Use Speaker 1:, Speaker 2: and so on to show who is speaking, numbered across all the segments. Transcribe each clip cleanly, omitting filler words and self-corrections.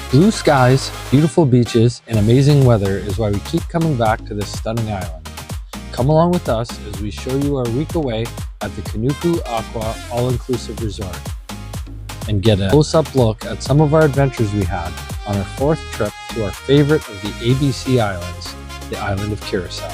Speaker 1: Blue skies, beautiful beaches, and amazing weather is why we keep coming back to this stunning island. Come along with us as we show you our week away at the Kunuku Aqua All-Inclusive Resort and get a close-up look at some of our adventures we had on our fourth trip to our favorite of the ABC Islands, the island of Curaçao.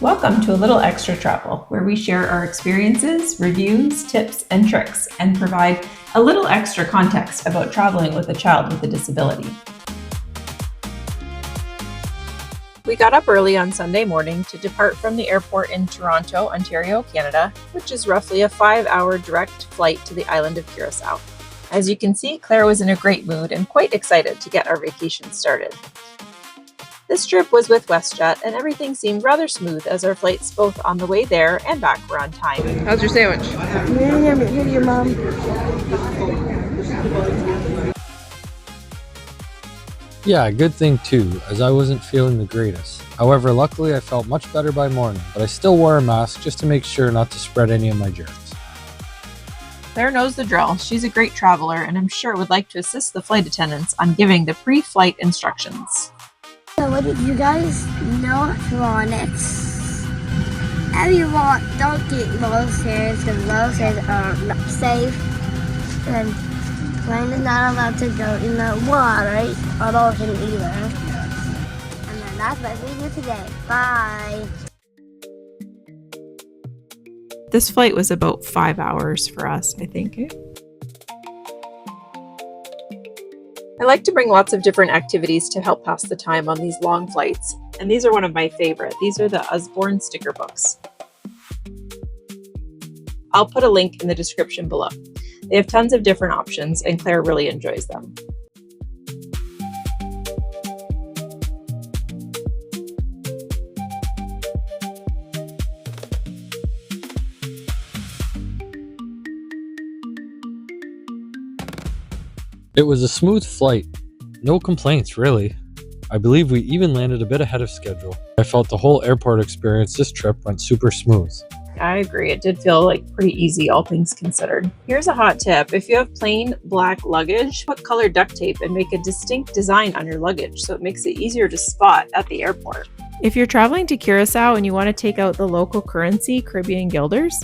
Speaker 2: Welcome to A Little Extra Travel, where we share our experiences, reviews, tips, and tricks, and provide a little extra context about traveling with a child with a disability. We got up early on Sunday morning to depart from the airport in Toronto, Ontario, Canada, which is roughly a 5-hour direct flight to the island of Curaçao. As you can see, Claire was in a great mood and quite excited to get our vacation started. This trip was with WestJet, and everything seemed rather smooth as our flights both on the way there and back were on time.
Speaker 3: How's your sandwich?
Speaker 4: Here, your mom.
Speaker 1: Yeah, good thing too, as I wasn't feeling the greatest. However, luckily I felt much better by morning, but I still wore a mask just to make sure not to spread any of my germs.
Speaker 2: Claire knows the drill. She's a great traveler and I'm sure would like to assist the flight attendants on giving the pre-flight instructions.
Speaker 4: So what did you guys not want it? If you want, don't get low stairs because low stairs are not safe. And plane is not allowed to go in the water or the ocean either. And then that's what we do today. Bye.
Speaker 2: This flight was about 5 hours for us, I think. I like to bring lots of different activities to help pass the time on these long flights, and these are one of my favorite. These are the Usbourne Sticker books. I'll put a link in the description below. They have tons of different options, and Claire really enjoys them.
Speaker 1: It was a smooth flight. No complaints, really. I believe we even landed a bit ahead of schedule. I felt the whole airport experience this trip went super smooth.
Speaker 2: I agree. It did feel like pretty easy, all things considered. Here's a hot tip. If you have plain black luggage, put colored duct tape and make a distinct design on your luggage so it makes it easier to spot at the airport. If you're traveling to Curaçao and you want to take out the local currency, Caribbean guilders,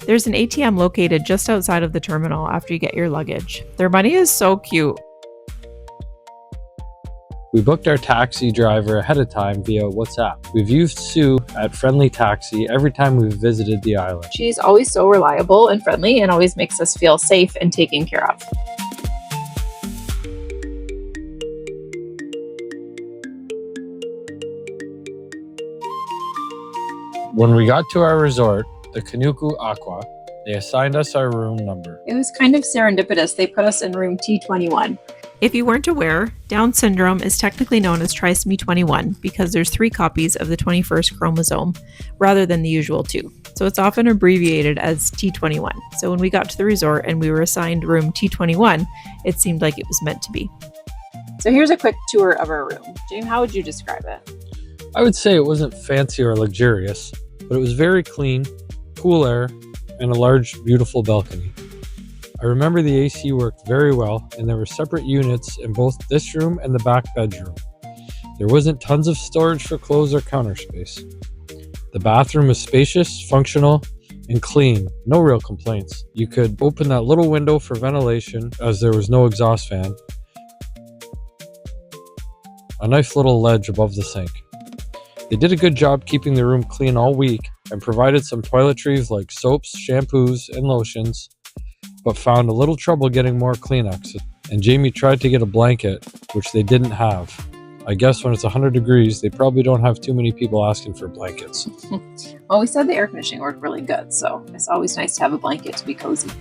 Speaker 2: there's an ATM located just outside of the terminal after you get your luggage. Their money is so cute.
Speaker 1: We booked our taxi driver ahead of time via WhatsApp. We've used Sue at Friendly Taxi every time we've visited the island.
Speaker 2: She's always so reliable and friendly and always makes us feel safe and taken care of.
Speaker 1: When we got to our resort, the Kunuku Aqua, they assigned us our room number.
Speaker 2: It was kind of serendipitous. They put us in room T21. If you weren't aware, Down syndrome is technically known as trisomy 21 because there's 3 copies of the 21st chromosome rather than the usual 2. So it's often abbreviated as T21. So when we got to the resort and we were assigned room T21, it seemed like it was meant to be. So here's a quick tour of our room. James, how would you describe it?
Speaker 1: I would say it wasn't fancy or luxurious, but it was very clean, cool air, and a large, beautiful balcony. I remember the AC worked very well, and there were separate units in both this room and the back bedroom. There wasn't tons of storage for clothes or counter space. The bathroom was spacious, functional, and clean. No real complaints. You could open that little window for ventilation as there was no exhaust fan. A nice little ledge above the sink. They did a good job keeping the room clean all week and provided some toiletries like soaps, shampoos, and lotions, but found a little trouble getting more Kleenex. And Jamie tried to get a blanket, which they didn't have. I guess when it's 100 degrees, they probably don't have too many people asking for blankets.
Speaker 2: Well, we said the air conditioning worked really good, so it's always nice to have a blanket to be cozy.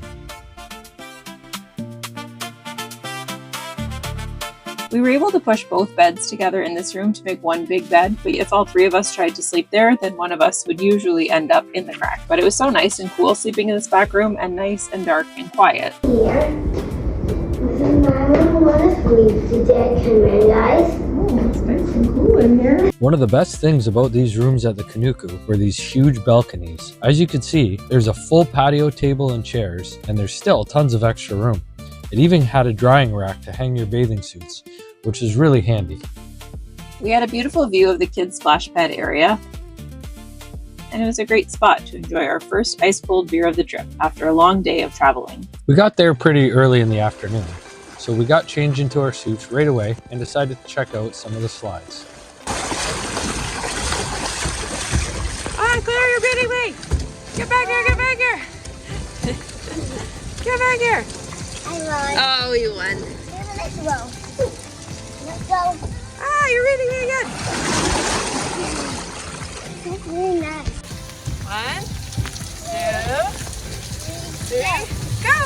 Speaker 2: We were able to push both beds together in this room to make one big bed, but if all 3 of us tried to sleep there, then one of us would usually end up in the crack. But it was so nice and cool sleeping in this back room and nice and dark and quiet.
Speaker 4: Here. This is my room. I want to sleep today. Come in, guys.
Speaker 2: Oh, it's nice and cool in here.
Speaker 1: One of the best things about these rooms at the Kunuku were these huge balconies. As you can see, there's a full patio table and chairs, and there's still tons of extra room. It even had a drying rack to hang your bathing suits, which is really handy.
Speaker 2: We had a beautiful view of the kids' splash pad area, and it was a great spot to enjoy our first ice-cold beer of the trip after a long day of traveling.
Speaker 1: We got there pretty early in the afternoon, so we got changed into our suits right away and decided to check out some of the slides.
Speaker 2: Ah, Claire, you're beating me! Get back here, get back here! Get back here!
Speaker 4: I won.
Speaker 2: Oh, you won.
Speaker 4: Let's go. Let's go.
Speaker 2: Ah, you're beating me again!
Speaker 4: That's really nice.
Speaker 2: 1, 2, 3, go!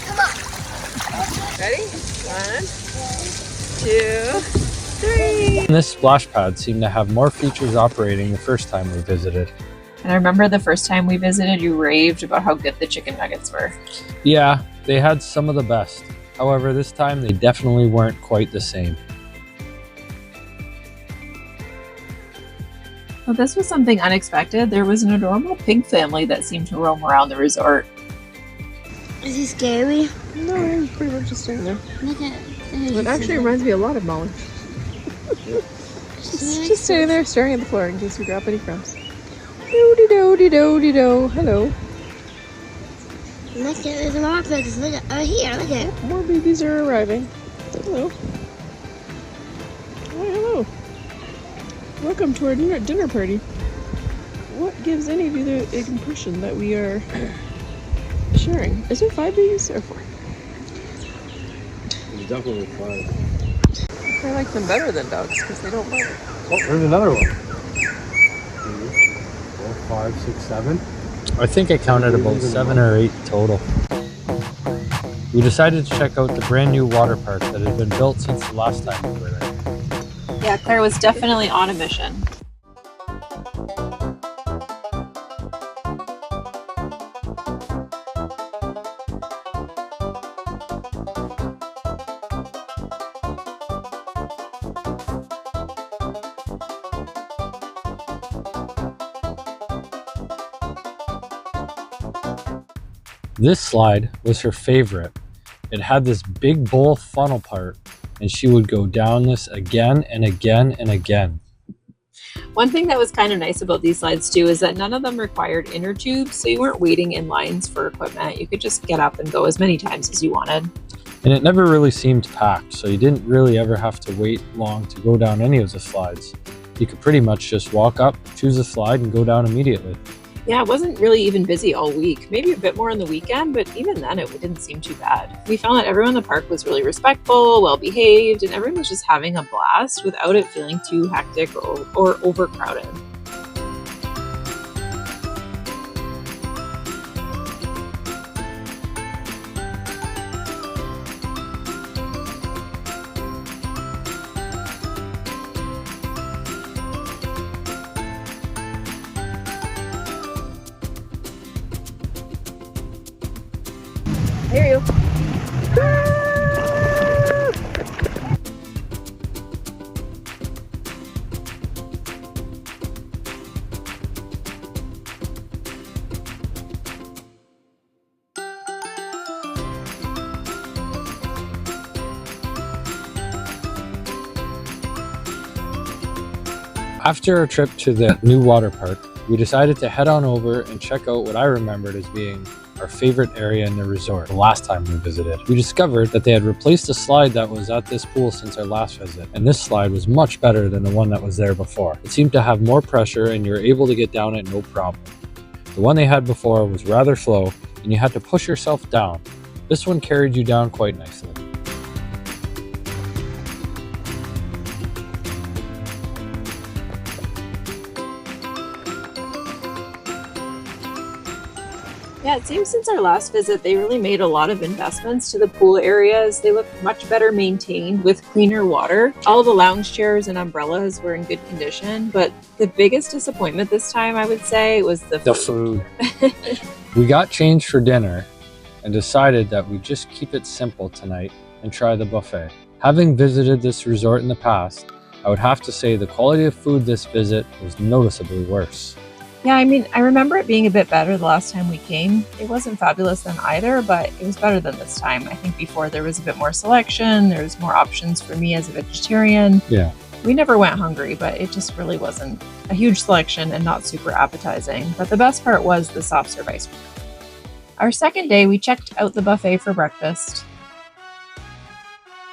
Speaker 4: Come on.
Speaker 2: Ready? 1, 2, 3.
Speaker 1: And this splash pad seemed to have more features operating the first time we visited.
Speaker 2: And I remember the first time we visited, you raved about how good the chicken nuggets were.
Speaker 1: Yeah, they had some of the best. However, this time they definitely weren't quite the same.
Speaker 2: Well, this was something unexpected. There was an adorable pig family that seemed to roam around the resort.
Speaker 4: Is he scary?
Speaker 3: No, he's pretty much just sitting there.
Speaker 4: Look at
Speaker 3: It actually reminds me a lot of Molly. Just sitting there staring at the floor in case we drop any crumbs. Do-de-do-de-do-de-do. Hello.
Speaker 4: Look at there's more pigs. Look at here, look at
Speaker 3: More babies are arriving. Hello. Why, hello. Welcome to our dinner party. What gives any of you the impression that we are sharing? Is there 5 babies or 4?
Speaker 1: There's definitely 5.
Speaker 3: I like them better than dogs because they don't bite.
Speaker 1: Oh, there's another one. 4, 5, 6, 7. I think I counted about 7 or 8 total. We decided to check out the brand new water park that had been built since the last time we were there.
Speaker 2: Yeah, Claire was definitely on a mission.
Speaker 1: This slide was her favorite. It had this big bowl funnel part, and she would go down this again and again and again.
Speaker 2: One thing that was kind of nice about these slides too is that none of them required inner tubes, so you weren't waiting in lines for equipment. You could just get up and go as many times as you wanted.
Speaker 1: And it never really seemed packed, so you didn't really ever have to wait long to go down any of the slides. You could pretty much just walk up, choose a slide, and go down immediately.
Speaker 2: Yeah, it wasn't really even busy all week. Maybe a bit more on the weekend, but even then it didn't seem too bad. We found that everyone in the park was really respectful, well-behaved, and everyone was just having a blast without it feeling too hectic or overcrowded.
Speaker 3: I hear you.
Speaker 1: After our trip to the new water park, we decided to head on over and check out what I remembered as being our favorite area in the resort the last time we visited. We discovered that they had replaced a slide that was at this pool since our last visit, and this slide was much better than the one that was there before. It seemed to have more pressure and you were able to get down it no problem. The one they had before was rather slow and you had to push yourself down. This one carried you down quite nicely.
Speaker 2: Yeah, it seems since our last visit, they really made a lot of investments to the pool areas. They look much better maintained with cleaner water. All the lounge chairs and umbrellas were in good condition, but the biggest disappointment this time, I would say, was the food.
Speaker 1: We got changed for dinner and decided that we'd just keep it simple tonight and try the buffet. Having visited this resort in the past, I would have to say the quality of food this visit was noticeably worse.
Speaker 2: Yeah, I mean, I remember it being a bit better the last time we came. It wasn't fabulous then either, but it was better than this time. I think before there was a bit more selection, there was more options for me as a vegetarian.
Speaker 1: Yeah.
Speaker 2: We never went hungry, but it just really wasn't a huge selection and not super appetizing. But the best part was the soft serve ice cream. Our second day, we checked out the buffet for breakfast.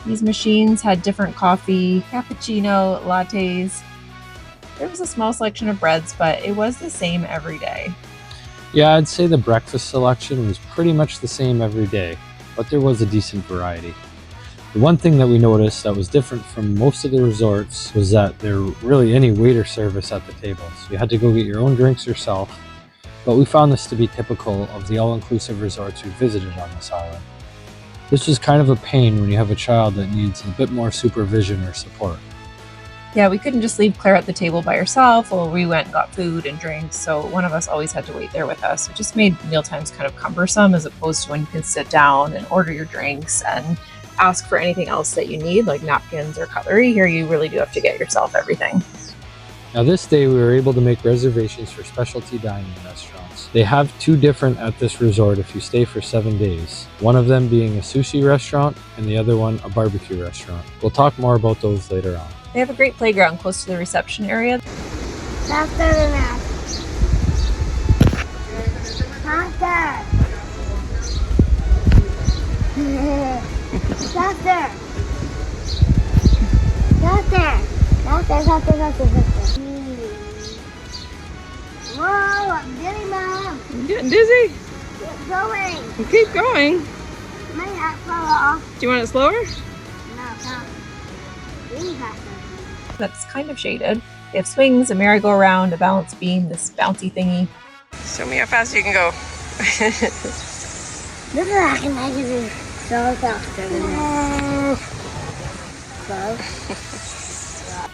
Speaker 2: These machines had different coffee, cappuccino, lattes. There was a small selection of breads, but it was the same every day.
Speaker 1: Yeah, I'd say the breakfast selection was pretty much the same every day, but there was a decent variety. The one thing that we noticed that was different from most of the resorts was that there were really any waiter service at the tables. You had to go get your own drinks yourself, but we found this to be typical of the all-inclusive resorts we visited on this island. This was kind of a pain when you have a child that needs a bit more supervision or support.
Speaker 2: Yeah, we couldn't just leave Claire at the table by herself while we went and got food and drinks, so one of us always had to wait there with us. It just made mealtimes kind of cumbersome as opposed to when you can sit down and order your drinks and ask for anything else that you need, like napkins or cutlery. Here you really do have to get yourself everything.
Speaker 1: Now this day we were able to make reservations for specialty dining restaurants. They have two different at this resort if you stay for 7 days. One of them being a sushi restaurant and the other one a barbecue restaurant. We'll talk more about those later on.
Speaker 2: They have a great playground close to the reception area.
Speaker 4: Faster than that. Faster. Faster. Faster. Whoa, I'm dizzy, Mom.
Speaker 3: You getting dizzy?
Speaker 4: Keep going.
Speaker 3: Well, keep going.
Speaker 4: My hat fell off.
Speaker 3: Do you want it slower?
Speaker 4: No, it's not. Really faster.
Speaker 2: That's kind of shaded. They have swings, a merry-go-round, a balance beam, this bouncy thingy.
Speaker 3: Show me how fast you can go.
Speaker 4: Look at I can make it so faster than that.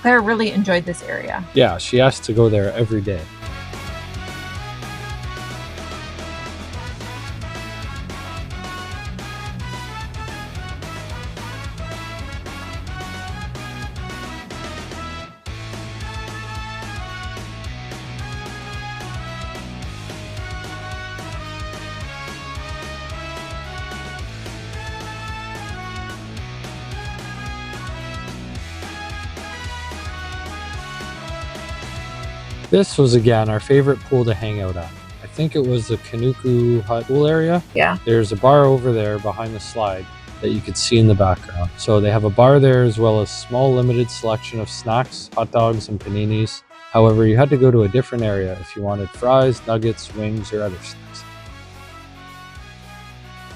Speaker 2: Claire really enjoyed this area.
Speaker 1: Yeah, she asked to go there every day. This was again our favorite pool to hang out at. I think it was the Kunuku pool area.
Speaker 2: Yeah.
Speaker 1: There's a bar over there behind the slide that you could see in the background. So they have a bar there as well as small limited selection of snacks, hot dogs and paninis. However, you had to go to a different area if you wanted fries, nuggets, wings, or other snacks.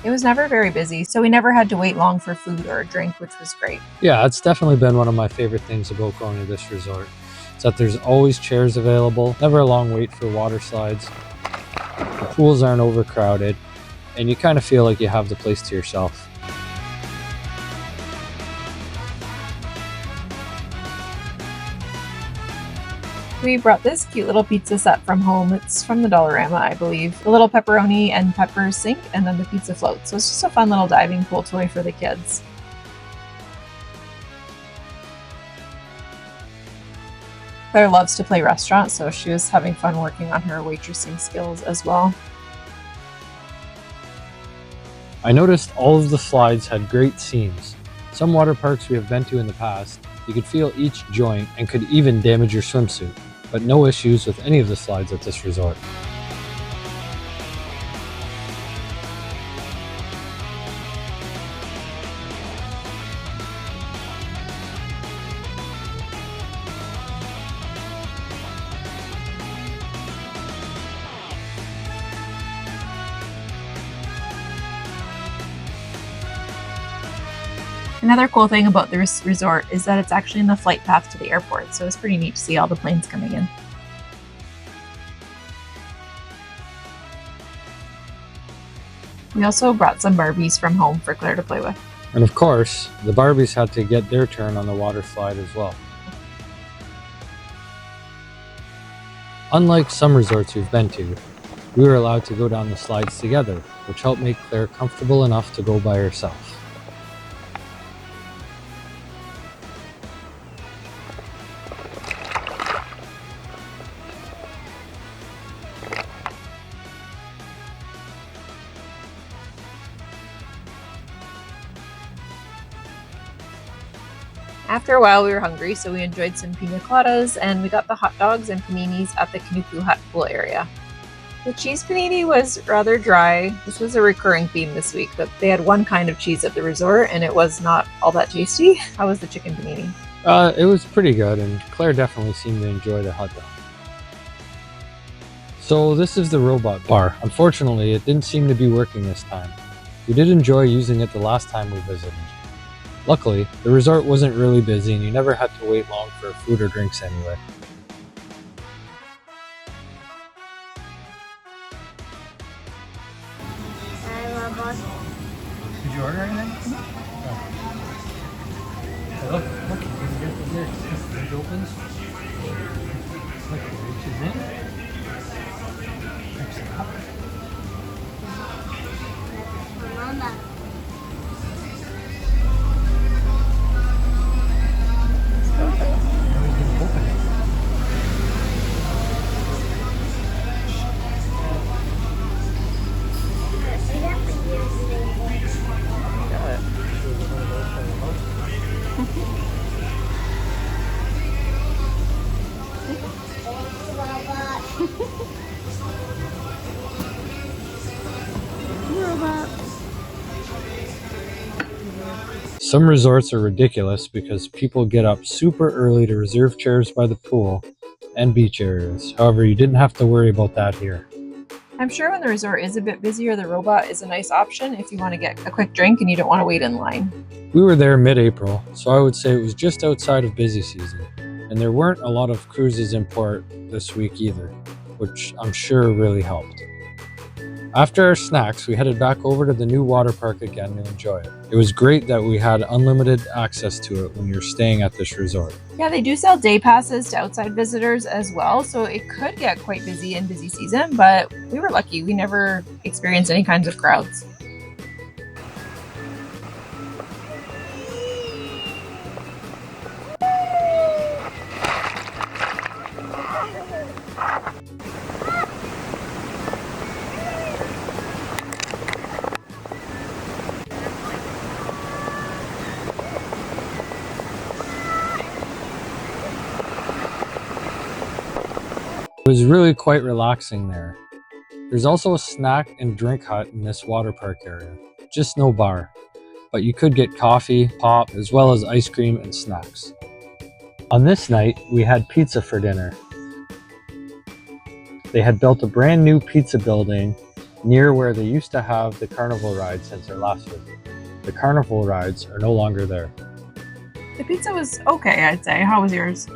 Speaker 2: It was never very busy, so we never had to wait long for food or a drink, which was great.
Speaker 1: Yeah, it's definitely been one of my favorite things about going to this resort. It's that there's always chairs available, never a long wait for water slides. The pools aren't overcrowded, and you kind of feel like you have the place to yourself.
Speaker 2: We brought this cute little pizza set from home. It's from the Dollarama, I believe. The little pepperoni and pepper sink, and then the pizza float. So it's just a fun little diving pool toy for the kids. Claire loves to play restaurants, so she was having fun working on her waitressing skills as well.
Speaker 1: I noticed all of the slides had great seams. Some water parks we have been to in the past, you could feel each joint and could even damage your swimsuit, but no issues with any of the slides at this resort.
Speaker 2: Another cool thing about this resort is that it's actually in the flight path to the airport, so it's pretty neat to see all the planes coming in. We also brought some Barbies from home for Claire to play with.
Speaker 1: And of course, the Barbies had to get their turn on the water slide as well. Unlike some resorts we've been to, we were allowed to go down the slides together, which helped make Claire comfortable enough to go by herself.
Speaker 2: After a while, we were hungry, so we enjoyed some pina coladas, and we got the hot dogs and paninis at the Kunuku Hut pool area. The cheese panini was rather dry. This was a recurring theme this week, that they had one kind of cheese at the resort, and it was not all that tasty. How was the chicken panini?
Speaker 1: It was pretty good, and Claire definitely seemed to enjoy the hot dog. So this is the robot bar. Unfortunately, it didn't seem to be working this time. We did enjoy using it the last time we visited. Luckily, the resort wasn't really busy and you never had to wait long for food or drinks anyway. Did you order anything? Hey, look, you can get the here. The fridge opens. Look, it reaches in. Picks it up.
Speaker 4: Mama.
Speaker 1: Now we can open it. Some resorts are ridiculous because people get up super early to reserve chairs by the pool and beach areas. However, you didn't have to worry about that here.
Speaker 2: I'm sure when the resort is a bit busier, the robot is a nice option if you want to get a quick drink and you don't want to wait in line.
Speaker 1: We were there mid-April, so I would say it was just outside of busy season. And there weren't a lot of cruises in port this week either, which I'm sure really helped. After our snacks, we headed back over to the new water park again to enjoy it. It was great that we had unlimited access to it when you're staying at this resort.
Speaker 2: Yeah, they do sell day passes to outside visitors as well, so it could get quite busy in busy season, but we were lucky. We never experienced any kinds of crowds.
Speaker 1: It was really quite relaxing there. There's also a snack and drink hut in this water park area, just no bar, but you could get coffee, pop, as well as ice cream and snacks. On this night, we had pizza for dinner. They had built a brand new pizza building near where they used to have the carnival ride since our last visit. The carnival rides are no longer there.
Speaker 2: The pizza was okay, I'd say. How was yours?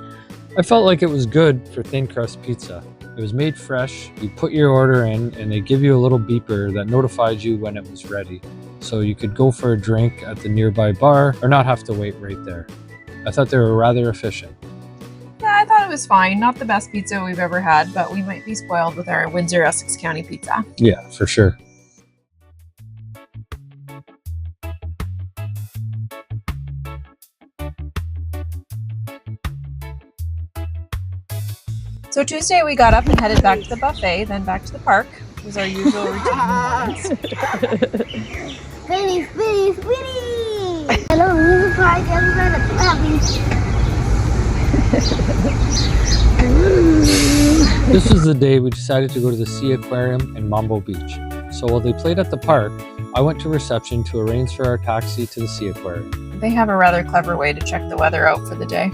Speaker 1: I felt like it was good for thin crust pizza. It was made fresh, you put your order in, and they give you a little beeper that notified you when it was ready. So you could go for a drink at the nearby bar or not have to wait right there. I thought they were rather efficient.
Speaker 2: Yeah, I thought it was fine. Not the best pizza we've ever had, but we might be spoiled with our Windsor-Essex County pizza.
Speaker 1: Yeah, for sure.
Speaker 2: So Tuesday we got up and headed back to the buffet, then back to the park. It was our usual routine.
Speaker 4: Spinny, spinny, spinny! Hello, music park, everybody clapping.
Speaker 1: This was the day we decided to go to the Sea Aquarium in Mambo Beach. So while they played at the park, I went to reception to arrange for our taxi to the Sea Aquarium.
Speaker 2: They have a rather clever way to check the weather out for the day.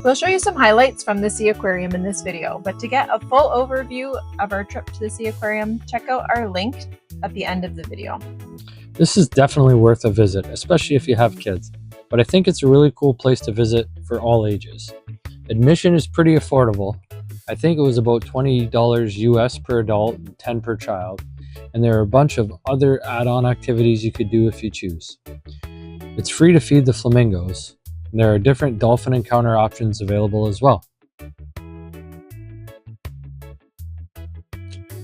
Speaker 2: We'll show you some highlights from the Sea Aquarium in this video, but to get a full overview of our trip to the Sea Aquarium, check out our link at the end of the video.
Speaker 1: This is definitely worth a visit, especially if you have kids, but I think it's a really cool place to visit for all ages. Admission is pretty affordable. I think it was about $20 US per adult and $10 per child, and there are a bunch of other add-on activities you could do if you choose. It's free to feed the flamingos, and there are different dolphin encounter options available as well.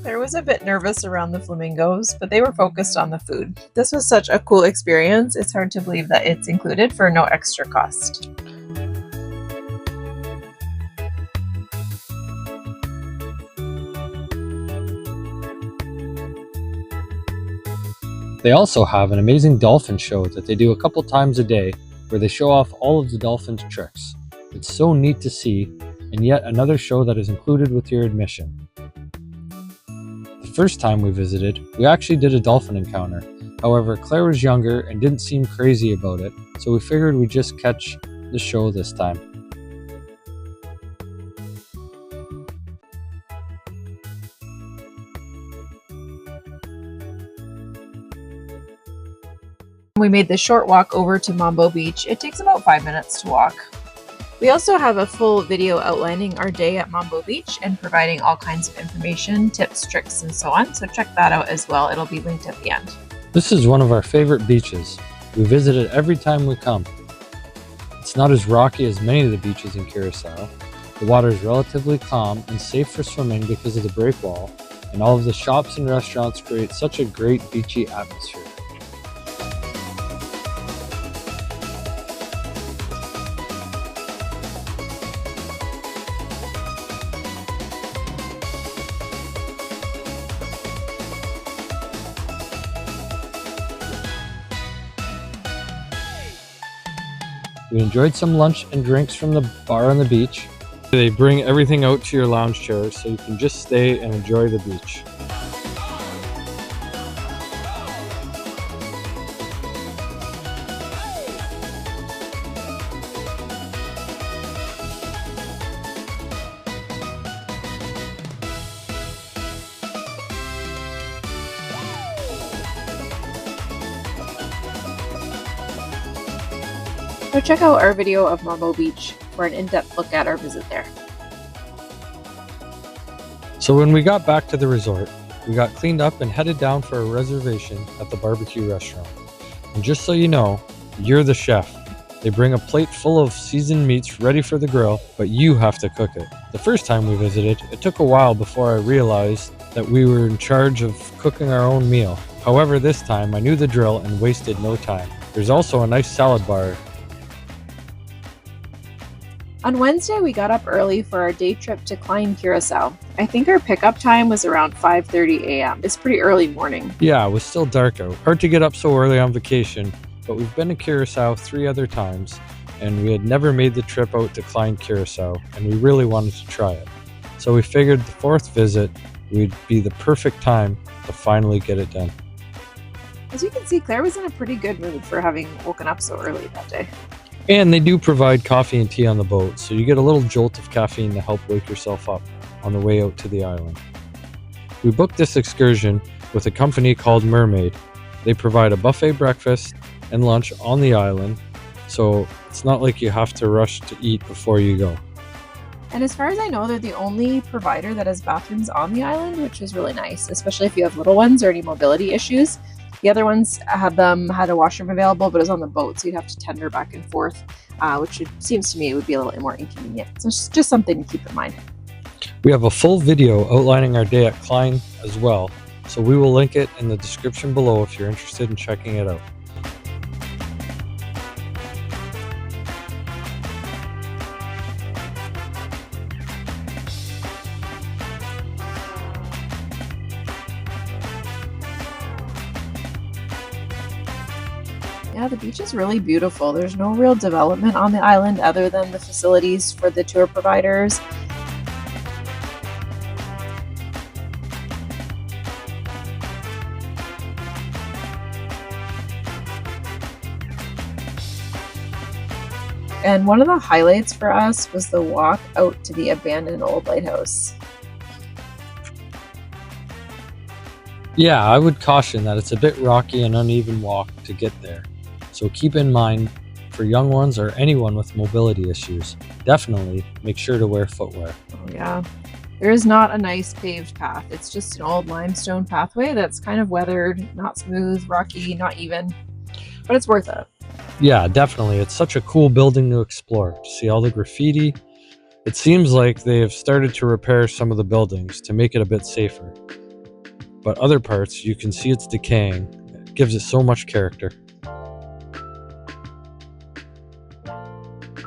Speaker 2: Claire was a bit nervous around the flamingos, but they were focused on the food. This was such a cool experience, it's hard to believe that it's included for no extra cost.
Speaker 1: They also have an amazing dolphin show that they do a couple times a day where they show off all of the dolphins' tricks. It's so neat to see, and yet another show that is included with your admission. The first time we visited, we actually did a dolphin encounter. However, Claire was younger and didn't seem crazy about it, so we figured we'd just catch the show this time.
Speaker 2: We made the short walk over to Mambo Beach. It takes about 5 minutes to walk. We also have a full video outlining our day at Mambo Beach and providing all kinds of information, tips, tricks, and so on. So check that out as well. It'll be linked at the end.
Speaker 1: This is one of our favorite beaches. We visit it every time we come. It's not as rocky as many of the beaches in Curaçao. The water is relatively calm and safe for swimming because of the break wall, and all of the shops and restaurants create such a great beachy atmosphere. We enjoyed some lunch and drinks from the bar on the beach. They bring everything out to your lounge chairs so you can just stay and enjoy the beach.
Speaker 2: So check out our video of Mambo Beach for an in-depth look at our visit there.
Speaker 1: So when we got back to the resort, we got cleaned up and headed down for a reservation at the barbecue restaurant. And just so you know, you're the chef. They bring a plate full of seasoned meats ready for the grill, but you have to cook it. The first time we visited, it took a while before I realized that we were in charge of cooking our own meal. However, this time I knew the drill and wasted no time. There's also a nice salad bar.
Speaker 2: On Wednesday, we got up early for our day trip to Klein Curacao. I think our pickup time was around 5:30 a.m. It's pretty early morning.
Speaker 1: Yeah, it was still dark out. Hard to get up so early on vacation, but we've been to Curaçao 3 other times, and we had never made the trip out to Klein Curacao, and we really wanted to try it. So we figured the 4th visit would be the perfect time to finally get it done.
Speaker 2: As you can see, Claire was in a pretty good mood for having woken up so early that day.
Speaker 1: And they do provide coffee and tea on the boat, so you get a little jolt of caffeine to help wake yourself up on the way out to the island. We booked this excursion with a company called Mermaid. They provide a buffet breakfast and lunch on the island, so it's not like you have to rush to eat before you go.
Speaker 2: And as far as I know, they're the only provider that has bathrooms on the island, which is really nice, especially if you have little ones or any mobility issues. The other ones had a washroom available, but it was on the boat, so you'd have to tender back and forth, which seems to me would be a little more inconvenient. So it's just something to keep in mind.
Speaker 1: We have a full video outlining our day at Klein as well, so we will link it in the description below if you're interested in checking it out.
Speaker 2: Yeah, the beach is really beautiful. There's no real development on the island other than the facilities for the tour providers. And one of the highlights for us was the walk out to the abandoned old lighthouse.
Speaker 1: Yeah, I would caution that it's a bit rocky and uneven walk to get there. So keep in mind for young ones or anyone with mobility issues, definitely make sure to wear footwear.
Speaker 2: Oh yeah, there is not a nice paved path. It's just an old limestone pathway that's kind of weathered, not smooth, rocky, not even, but it's worth it.
Speaker 1: Yeah, definitely. It's such a cool building to explore, to see all the graffiti. It seems like they have started to repair some of the buildings to make it a bit safer. But other parts, you can see it's decaying. It gives it so much character.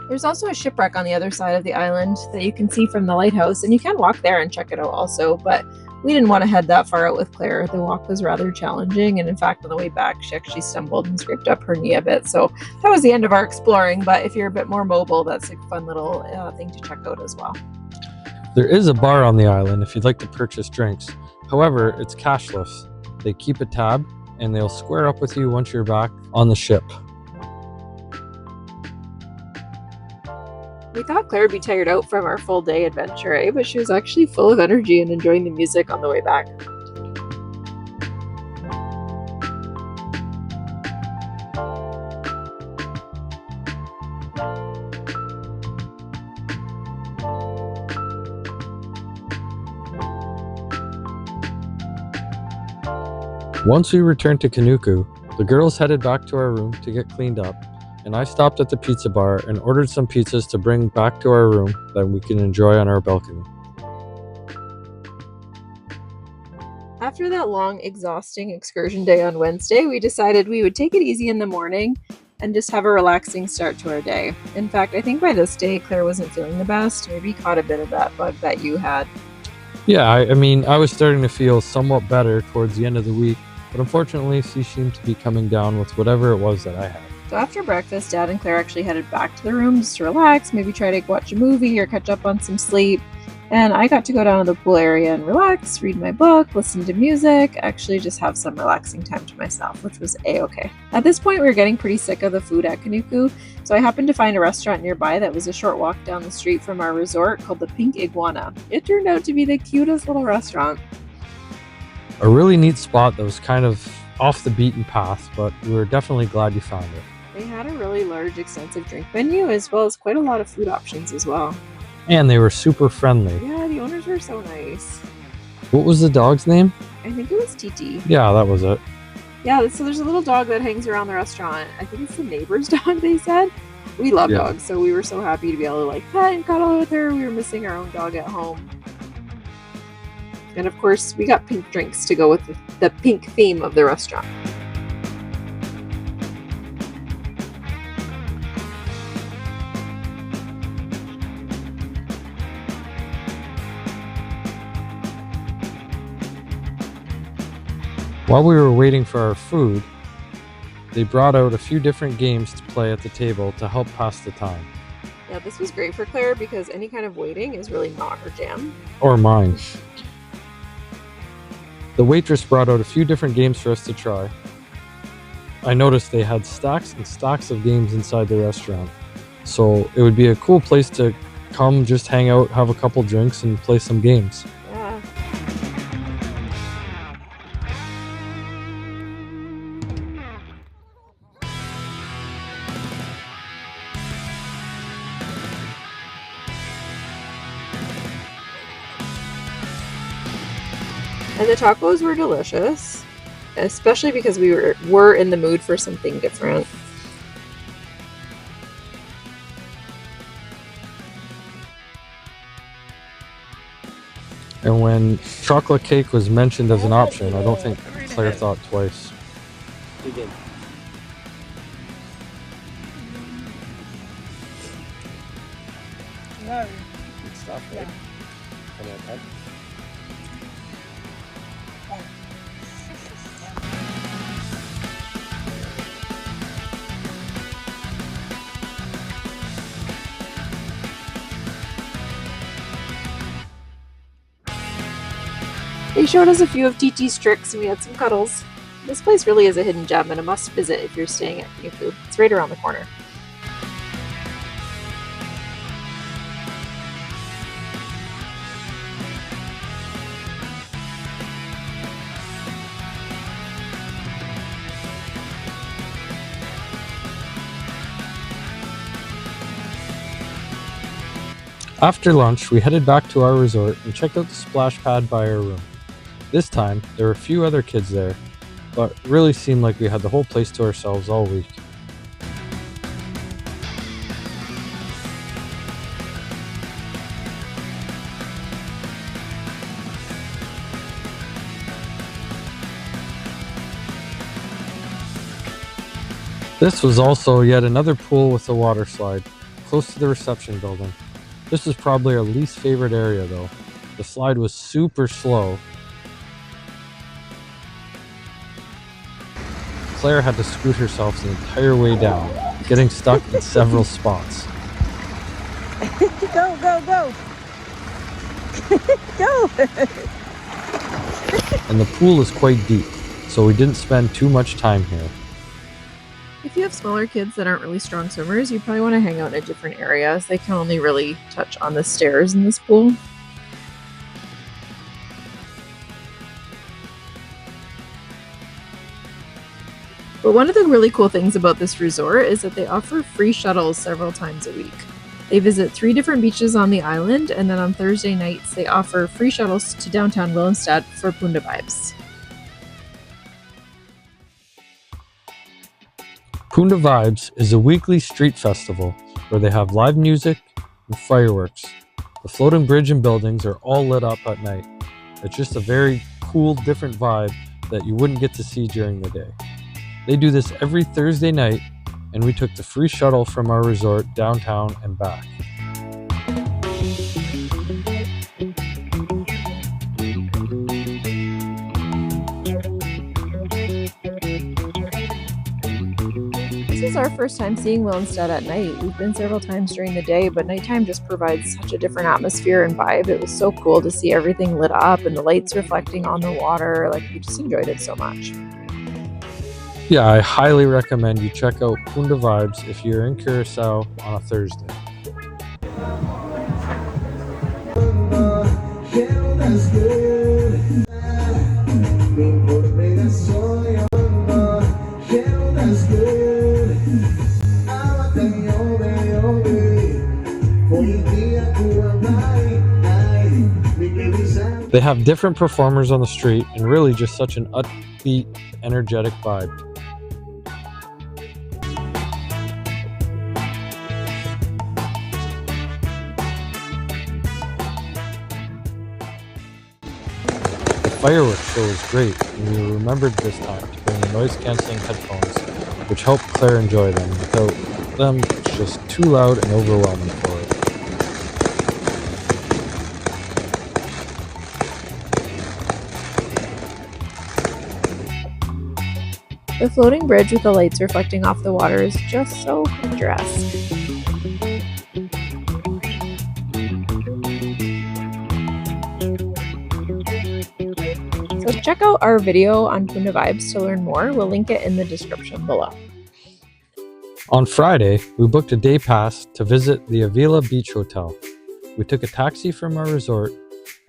Speaker 2: There's also a shipwreck on the other side of the island that you can see from the lighthouse, and you can walk there and check it out also, but We didn't want to head that far out with Claire. The walk was rather challenging, and in fact, on the way back, she actually stumbled and scraped up her knee a bit. So that was the end of our exploring, but if you're a bit more mobile, that's a fun little thing to check out as well.
Speaker 1: There is a bar on the island if you'd like to purchase drinks. However, it's cashless. They keep a tab, and they'll square up with you once you're back on the ship.
Speaker 2: We thought Claire would be tired out from our full day adventure, but she was actually full of energy and enjoying the music on the way back.
Speaker 1: Once we returned to Kunuku, the girls headed back to our room to get cleaned up, and I stopped at the pizza bar and ordered some pizzas to bring back to our room that we can enjoy on our balcony.
Speaker 2: After that long, exhausting excursion day on Wednesday, we decided we would take it easy in the morning and just have a relaxing start to our day. In fact, I think by this day, Claire wasn't feeling the best. Maybe caught a bit of that bug that you had.
Speaker 1: Yeah, I was starting to feel somewhat better towards the end of the week, but unfortunately, she seemed to be coming down with whatever it was that I had.
Speaker 2: So after breakfast, Dad and Claire actually headed back to the room just to relax, maybe try to watch a movie or catch up on some sleep. And I got to go down to the pool area and relax, read my book, listen to music, actually just have some relaxing time to myself, which was a-okay. At this point, we were getting pretty sick of the food at Kunuku, so I happened to find a restaurant nearby that was a short walk down the street from our resort called the Pink Iguana. It turned out to be the cutest little restaurant.
Speaker 1: A really neat spot that was kind of off the beaten path, but we were definitely glad you found it.
Speaker 2: They had a really large, extensive drink menu, as well as quite a lot of food options as well.
Speaker 1: And they were super friendly.
Speaker 2: Yeah, the owners were so nice.
Speaker 1: What was the dog's name?
Speaker 2: I think it was Titi.
Speaker 1: Yeah, that was it.
Speaker 2: Yeah, so there's a little dog that hangs around the restaurant. I think it's the neighbor's dog, they said. We love dogs, so we were so happy to be able to pet and cuddle with her. We were missing our own dog at home. And of course, we got pink drinks to go with the pink theme of the restaurant.
Speaker 1: While we were waiting for our food, they brought out a few different games to play at the table to help pass the time.
Speaker 2: Yeah, this was great for Claire because any kind of waiting is really not her jam.
Speaker 1: Or mine. The waitress brought out a few different games for us to try. I noticed they had stacks and stacks of games inside the restaurant. So it would be a cool place to come, just hang out, have a couple drinks, and play some games.
Speaker 2: Yeah. And the tacos were delicious, especially because we were in the mood for something different.
Speaker 1: And when chocolate cake was mentioned as an option, I don't think Claire thought twice.
Speaker 5: We did.
Speaker 3: No.
Speaker 5: Good stuff, right? Come on, Ted.
Speaker 2: They showed us a few of Titi's tricks and we had some cuddles. This place really is a hidden gem and a must visit if you're staying at Kunuku. It's right around the corner.
Speaker 1: After lunch, we headed back to our resort and checked out the splash pad by our room. This time, there were a few other kids there, but it really seemed like we had the whole place to ourselves all week. This was also yet another pool with a water slide, close to the reception building. This was probably our least favorite area though. The slide was super slow, Claire had to scoot herself the entire way down, getting stuck in several spots.
Speaker 3: Go, go, go! Go!
Speaker 1: And the pool is quite deep, so we didn't spend too much time here.
Speaker 2: If you have smaller kids that aren't really strong swimmers, you probably want to hang out in a different area, as they can only really touch on the stairs in this pool. But one of the really cool things about this resort is that they offer free shuttles several times a week. They visit 3 different beaches on the island, and then on Thursday nights they offer free shuttles to downtown Willemstad for Punda Vibes.
Speaker 1: Punda Vibes is a weekly street festival where they have live music and fireworks. The floating bridge and buildings are all lit up at night. It's just a very cool, different vibe that you wouldn't get to see during the day. They do this every Thursday night, and we took the free shuttle from our resort downtown and back.
Speaker 2: This is our first time seeing Willemstad at night. We've been several times during the day, but nighttime just provides such a different atmosphere and vibe. It was so cool to see everything lit up and the lights reflecting on the water. Like, we just enjoyed it so much.
Speaker 1: Yeah, I highly recommend you check out Punda Vibes if you're in Curaçao on a Thursday. They have different performers on the street and really just such an upbeat, energetic vibe. The fireworks show was great, and we remembered this time to bring noise-canceling headphones, which helped Claire enjoy them. Without them, it's just too loud and overwhelming for her.
Speaker 2: The floating bridge with the lights reflecting off the water is just so picturesque. So check out our video on Punda Vibes to learn more. We'll link it in the description below.
Speaker 1: On Friday, we booked a day pass to visit the Avila Beach Hotel. We took a taxi from our resort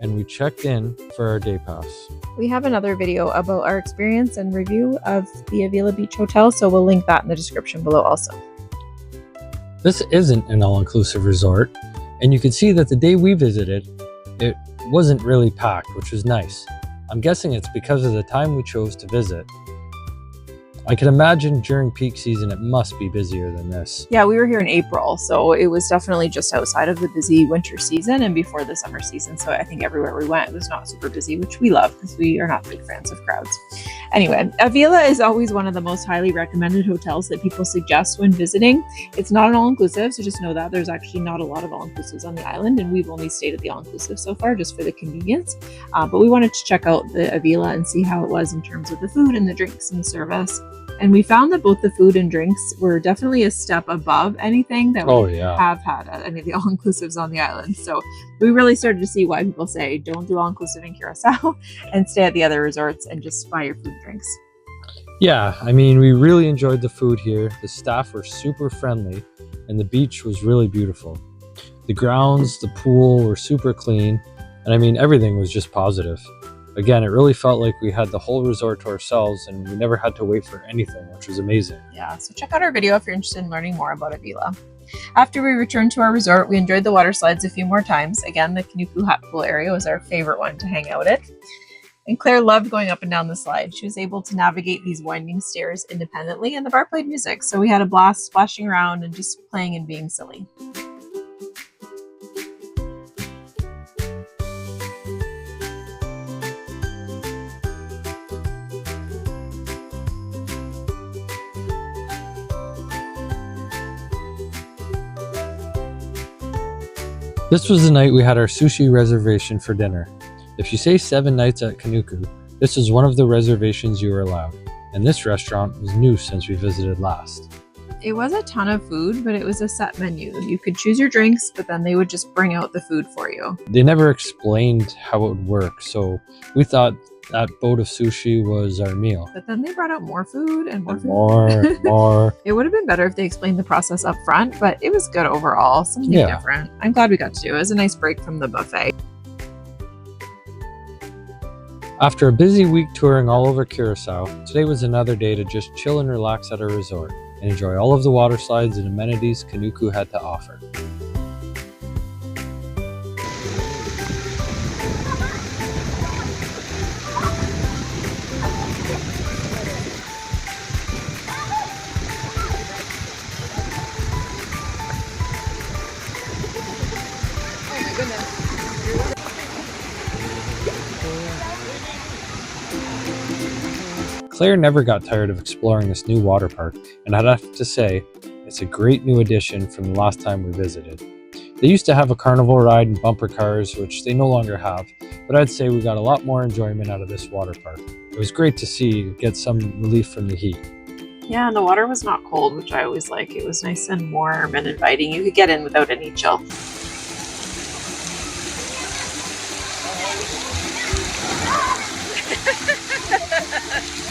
Speaker 1: and we checked in for our day pass.
Speaker 2: We have another video about our experience and review of the Avila Beach Hotel, so we'll link that in the description below also.
Speaker 1: This isn't an all-inclusive resort, and you can see that the day we visited, it wasn't really packed, which was nice. I'm guessing it's because of the time we chose to visit. I can imagine during peak season it must be busier than this.
Speaker 2: Yeah, we were here in April, so it was definitely just outside of the busy winter season and before the summer season. So I think everywhere we went was not super busy, which we love because we are not big fans of crowds. Anyway, Avila is always one of the most highly recommended hotels that people suggest when visiting. It's not an all-inclusive, so just know that there's actually not a lot of all-inclusives on the island, and we've only stayed at the all-inclusive so far just for the convenience. But we wanted to check out the Avila and see how it was in terms of the food and the drinks and the service. And we found that both the food and drinks were definitely a step above anything that we have had at any of the all-inclusives on the island. So we really started to see why people say don't do all-inclusive in Curaçao and stay at the other resorts and just buy your food and drinks.
Speaker 1: Yeah, I mean, we really enjoyed the food here. The staff were super friendly and the beach was really beautiful. The grounds, the pool were super clean, and I mean, everything was just positive. Again, it really felt like we had the whole resort to ourselves and we never had to wait for anything, which was amazing.
Speaker 2: Yeah, so check out our video if you're interested in learning more about Avila. After we returned to our resort, we enjoyed the water slides a few more times. Again, the Kunuku hot pool area was our favorite one to hang out at. And Claire loved going up and down the slide. She was able to navigate these winding stairs independently, and the bar played music, so we had a blast splashing around and just playing and being silly.
Speaker 1: This was the night we had our sushi reservation for dinner. If you stay 7 nights at Kunuku, this is one of the reservations you are allowed. and this restaurant was new since we visited last.
Speaker 2: It was a ton of food, but it was a set menu. You could choose your drinks, but then they would just bring out the food for you.
Speaker 1: They never explained how it would work, so we thought that boat of sushi was our meal.
Speaker 2: But then they brought out more food and more food.
Speaker 1: More.
Speaker 2: It would have been better if they explained the process up front, but it was good overall. Something different. I'm glad we got to do it. It was a nice break from the buffet.
Speaker 1: After a busy week touring all over Curaçao, today was another day to just chill and relax at our resort and enjoy all of the water slides and amenities Kunuku had to offer. Claire never got tired of exploring this new water park, and I'd have to say, it's a great new addition from the last time we visited. They used to have a carnival ride and bumper cars, which they no longer have, but I'd say we got a lot more enjoyment out of this water park. It was great to see get some relief from the heat.
Speaker 2: Yeah, and the water was not cold, which I always like. It was nice and warm and inviting. You could get in without any chill.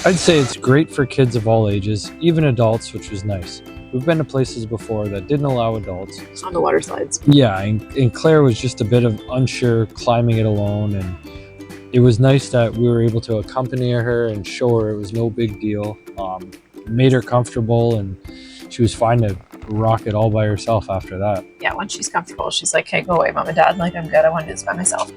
Speaker 1: I'd say it's great for kids of all ages, even adults, which was nice. We've been to places before that didn't allow adults.
Speaker 2: On the water slides.
Speaker 1: Yeah, and Claire was just a bit of unsure climbing it alone, and it was nice that we were able to accompany her and show her it was no big deal. Made her comfortable, and she was fine to rock it all by herself after that.
Speaker 2: Yeah, once she's comfortable, she's like, hey, go away, Mom and Dad. Like, I'm good. I want to do this by myself.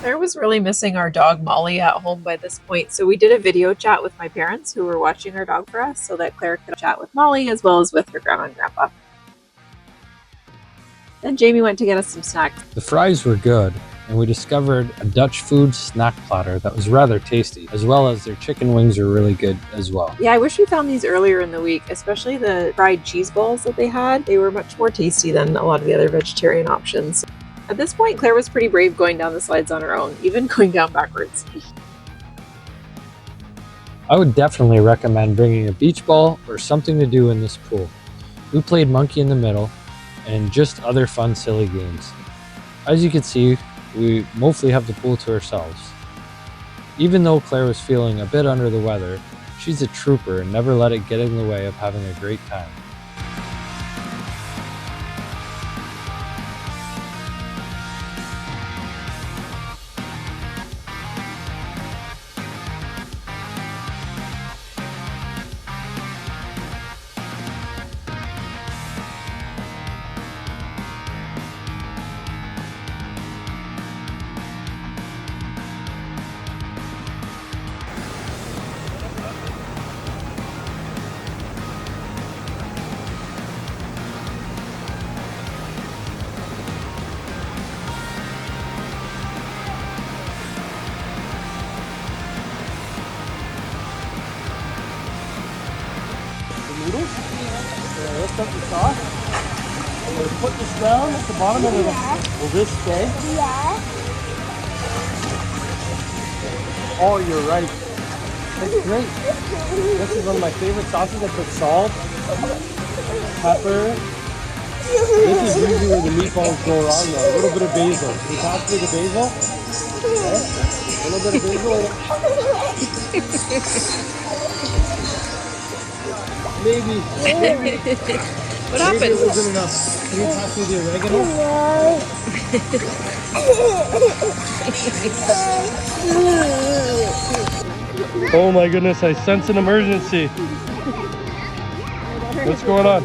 Speaker 2: Claire was really missing our dog Molly at home by this point, so we did a video chat with my parents who were watching our dog for us so that Claire could chat with Molly as well as with her grandma and grandpa. Then Jamie went to get us some snacks.
Speaker 1: The fries were good, and we discovered a Dutch food snack platter that was rather tasty, as well as their chicken wings were really good as well.
Speaker 2: Yeah, I wish we found these earlier in the week, especially the fried cheese balls that they had. They were much more tasty than a lot of the other vegetarian options. At this point, Claire was pretty brave going down the slides on her own, even going down backwards.
Speaker 1: I would definitely recommend bringing a beach ball or something to do in this pool. We played monkey in the middle and just other fun, silly games. As you can see, we mostly have the pool to ourselves. Even though Claire was feeling a bit under the weather, she's a trooper and never let it get in the way of having a great time.
Speaker 5: Noodles. Lift up the sauce. I'm going to put this down at the bottom of it. Will this stay?
Speaker 4: Yeah.
Speaker 5: Oh, you're right. That's great. This is one of my favorite sauces. I put salt, pepper. This is usually where the meatballs go wrong though. A little bit of basil. Can you pass me the basil? Okay. A little bit of basil. Maybe.
Speaker 2: What happened?
Speaker 5: Maybe it wasn't enough. Can you pass me the oregano? Oh my goodness, I sense an emergency. What's going on?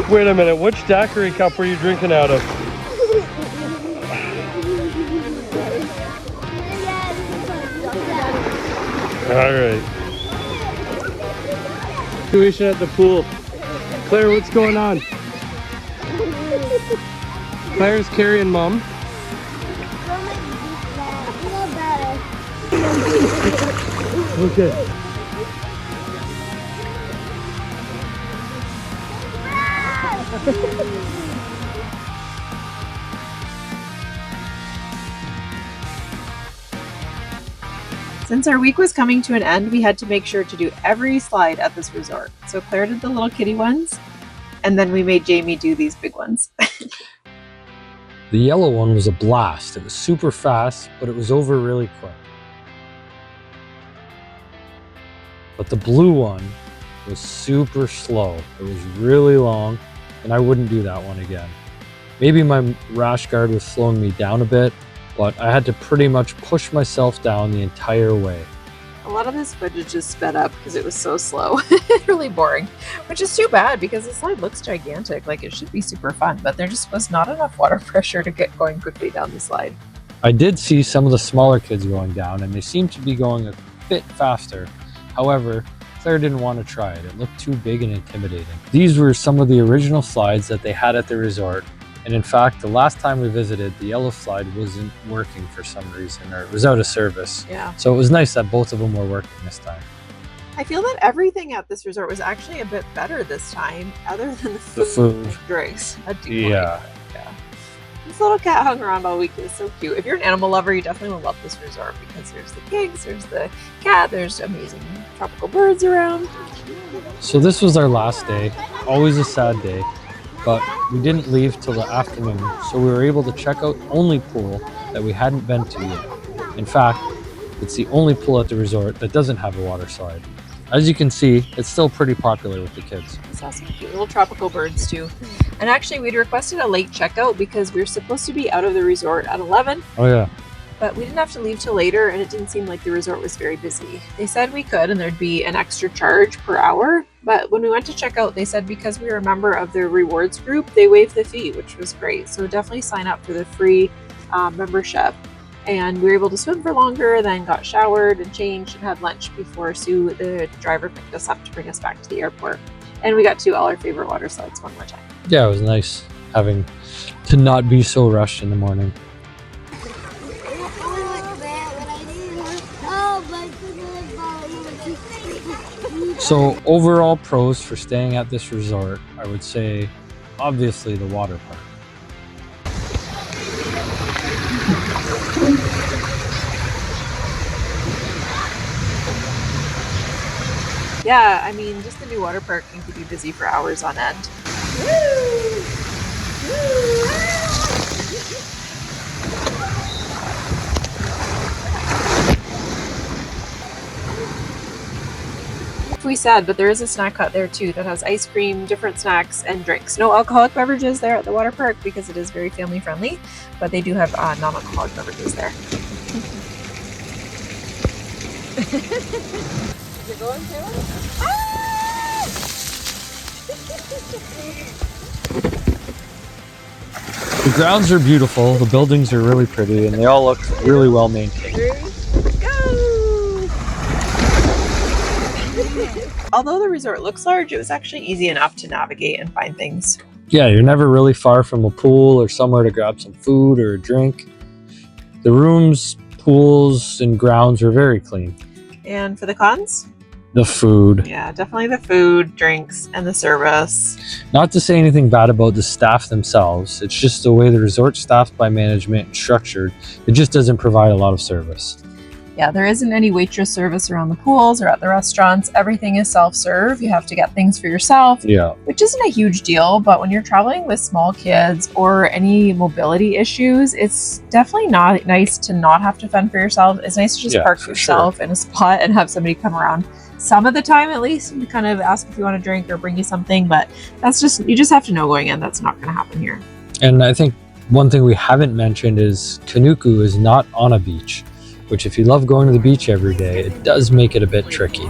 Speaker 5: Wait a minute, which daiquiri cup were you drinking out of? Alright. Situation at the pool. Claire, what's going on? Claire's carrying Mom. Okay.
Speaker 2: Since our week was coming to an end, we had to make sure to do every slide at this resort. So Claire did the little kitty ones, and then we made Jamie do these big ones.
Speaker 1: The yellow one was a blast. It was super fast, but it was over really quick. But the blue one was super slow. It was really long, and I wouldn't do that one again. Maybe my rash guard was slowing me down a bit, but I had to pretty much push myself down the entire way.
Speaker 2: A lot of this footage just sped up because it was so slow. Really boring, which is too bad because the slide looks gigantic. Like it should be super fun, but there just was not enough water pressure to get going quickly down the slide.
Speaker 1: I did see some of the smaller kids going down, and they seemed to be going a bit faster. However, Claire didn't want to try it. It looked too big and intimidating. These were some of the original slides that they had at the resort. And in fact, the last time we visited, the yellow slide wasn't working for some reason, or it was out of service.
Speaker 2: Yeah.
Speaker 1: So it was nice that both of them were working this time.
Speaker 2: I feel that everything at this resort was actually a bit better this time, other than the food.
Speaker 1: The food.
Speaker 2: And drinks.
Speaker 1: Yeah.
Speaker 2: This little cat hung around all week. It was so cute. If you're an animal lover, you definitely will love this resort because there's the pigs, there's the cat, there's amazing tropical birds around.
Speaker 1: So this was our last day, always a sad day, but we didn't leave till the afternoon, so we were able to check out the only pool that we hadn't been to yet. In fact, it's the only pool at the resort that doesn't have a water slide. As you can see, it's still pretty popular with the kids.
Speaker 2: I saw some cute little tropical birds too. And actually, we'd requested a late checkout because we were supposed to be out of the resort at 11.
Speaker 1: Oh yeah.
Speaker 2: But we didn't have to leave till later, and it didn't seem like the resort was very busy. They said we could, and there'd be an extra charge per hour. But when we went to check out, they said because we were a member of their rewards group, they waived the fee, which was great. So definitely sign up for the free membership. And we were able to swim for longer, then got showered and changed and had lunch before Sue, the driver, picked us up to bring us back to the airport. And we got to all our favorite water slides one more time.
Speaker 1: Yeah, it was nice having to not be so rushed in the morning. So overall pros for staying at this resort, I would say obviously the water park.
Speaker 2: Yeah, I mean, just the new water park can keep you busy for hours on end. We said, but there is a snack hut there too that has ice cream, different snacks, and drinks. No alcoholic beverages there at the water park because it is very family friendly, but they do have non-alcoholic beverages there. Is it going to?
Speaker 1: The grounds are beautiful, the buildings are really pretty, and they all look really well maintained.
Speaker 2: Although the resort looks large, it was actually easy enough to navigate and find things.
Speaker 1: Yeah, you're never really far from a pool or somewhere to grab some food or a drink. The rooms, pools, and grounds are very clean.
Speaker 2: And for the cons?
Speaker 1: The food.
Speaker 2: Yeah, definitely the food, drinks, and the service.
Speaker 1: Not to say anything bad about the staff themselves, it's just the way the resort staffed by management and structured, it just doesn't provide a lot of service.
Speaker 2: Yeah, there isn't any waitress service around the pools or at the restaurants. Everything is self-serve. You have to get things for yourself,
Speaker 1: Yeah.
Speaker 2: which isn't a huge deal. But when you're traveling with small kids or any mobility issues, it's definitely not nice to not have to fend for yourself. It's nice to just park
Speaker 1: for
Speaker 2: yourself in a spot and have somebody come around some of the time at least and kind of ask if you want a drink or bring you something. But that's just, you just have to know going in that's not going to happen here.
Speaker 1: And I think one thing we haven't mentioned is Kunuku is not on a beach, which if you love going to the beach every day, it does make it a bit tricky.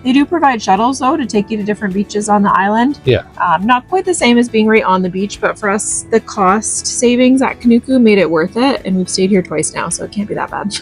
Speaker 2: They do provide shuttles though to take you to different beaches on the island.
Speaker 1: Yeah.
Speaker 2: Not quite the same as being right on the beach, but for us, the cost savings at Kunuku made it worth it, and we've stayed here twice now, so it can't be that bad.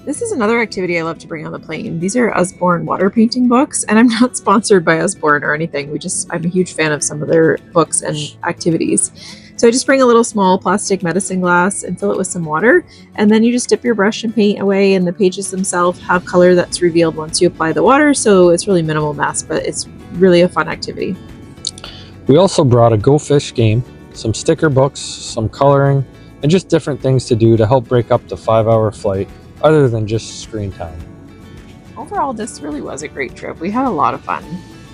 Speaker 2: This is another activity I love to bring on the plane. These are Usborne water painting books, and I'm not sponsored by Usborne or anything. I'm a huge fan of some of their books and activities. So I just bring a little small plastic medicine glass and fill it with some water, and then you just dip your brush and paint away, and the pages themselves have color that's revealed once you apply the water, so it's really minimal mess, but it's really a fun activity.
Speaker 1: We also brought a Go Fish game, some sticker books, some coloring, and just different things to do to help break up the 5-hour flight other than just screen time.
Speaker 2: Overall, this really was a great trip. We had a lot of fun.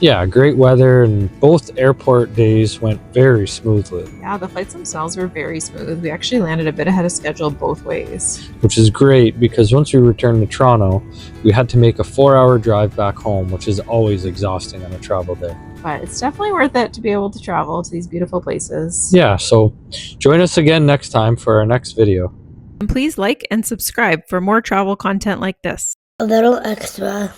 Speaker 1: Yeah, great weather, and both airport days went very smoothly.
Speaker 2: Yeah, the flights themselves were very smooth. We actually landed a bit ahead of schedule both ways.
Speaker 1: Which is great because once we returned to Toronto, we had to make a 4-hour drive back home, which is always exhausting on a travel day.
Speaker 2: But it's definitely worth it to be able to travel to these beautiful places.
Speaker 1: Yeah, so join us again next time for our next video.
Speaker 2: And please like and subscribe for more travel content like this.
Speaker 4: A little extra.